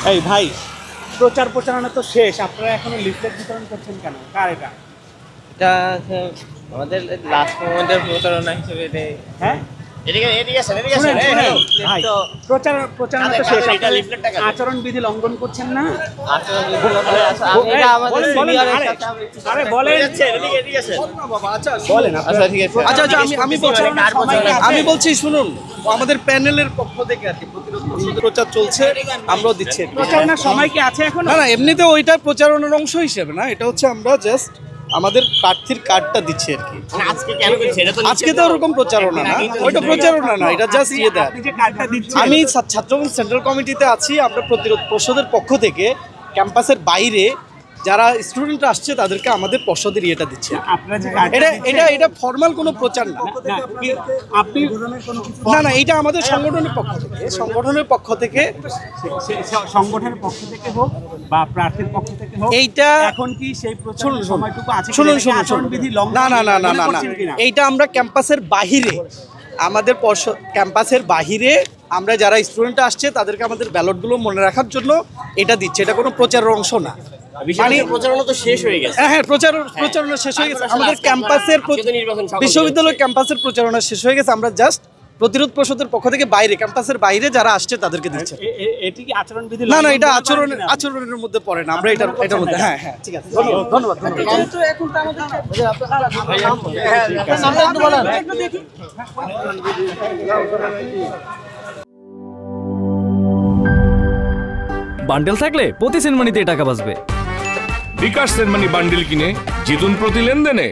এই ভাই, প্রচার প্রচারণা তো শেষ, আপনারা এখনো লিফলেট বিতরণ করছেন কেন? কার এটা? এটা আমাদের লাস্ট মোমেন্টের প্রতারণা হিসেবে হ্যাঁ, শুনেন, ভাই, প্রচারণা তো শেষ, আপনারা আচরণবিধি লঙ্ঘন করছেন না? আরে বলেন, বলেন আচ্ছা ঠিক আছে। আচ্ছা আচ্ছা আমি বলছি শুনুন, আমাদের প্যানেলের পক্ষ থেকে আর কি প্রতিরোধ প্রচার চলছে, আমরাও দিচ্ছি। প্রচারণার সময় কি আছে এখন? না না, এমনিতে ওইটা প্রচারণার অংশ হিসেবে না, এটা হচ্ছে আমরা জাস্ট আমাদের প্রার্থীর কার্ডটা দিচ্ছি আর কি। আজকে তো ওরকম প্রচারণা না, ওইটা প্রচারণা না, এটা জাস্ট ইয়ে দেয়। আপনি যে কার্ডটা দিচ্ছেন, আমি ছাত্রলীগ সেন্ট্রাল কমিটিতে আছি, আমরা প্রতিরোধ পর্ষদের পক্ষ থেকে ক্যাম্পাসের বাইরে যারা স্টুডেন্ট আসছে তাদেরকে আমাদের পর্ষদের ইয়েটা দিচ্ছে। আপনারা যে কার্ডটা এটা দিচ্ছেন, এটা এটা ফর্মাল কোনো প্রচার না। আপনি না না, এটা আমাদের সংগঠনের পক্ষ থেকে, সংগঠনের পক্ষ থেকে সংগঠনের পক্ষ থেকে হোক বা প্রার্থীর পক্ষ থেকে হোক, এইটা এখন কি সেই প্রচার শুনুন সময়টুকু আছে? শুনুন শুনুন শুনুন আচরণবিধি লঙ্ঘন না না না না না না, করছেন কিনা? এইটা আমরা ক্যাম্পাসের বাহিরে, আমাদের ক্যাম্পাসের বাহিরে আমরা যারা স্টুডেন্ট আসছে তাদেরকে আমাদের ব্যালটগুলো মনে রাখার জন্য এটা দিচ্ছে, এটা কোনো প্রচারের অংশ না। মানে প্রচারণা তো শেষ হয়ে গেছে। হ্যাঁ প্রচারণা শেষ হয়ে গেছে, আমাদের ক্যাম্পাসের বিশ্ববিদ্যালয় ক্যাম্পাসের প্রচারণা শেষ হয়ে গেছে। আমরা জাস্ট প্রতিরোধ পর্ষদের পক্ষ থেকে বাইরে, ক্যাম্পাসের বাইরে যারা আসছে তাদেরকে দিচ্ছে। এটি কি আচরণবিধি? না না, এটা লঙ্ঘন করেন কিনা? আচরণের মধ্যে পড়ে না, আমরা এটার মধ্যে। হ্যাঁ হ্যাঁ, ঠিক আছে, ধন্যবাদ। বান্ডেল থাকলে প্রতি সেনমানিতে টাকা বাঁচবে। বিকাশ সেনমানি বান্ডিল কিনে জিতুন প্রতি লেনদেনে।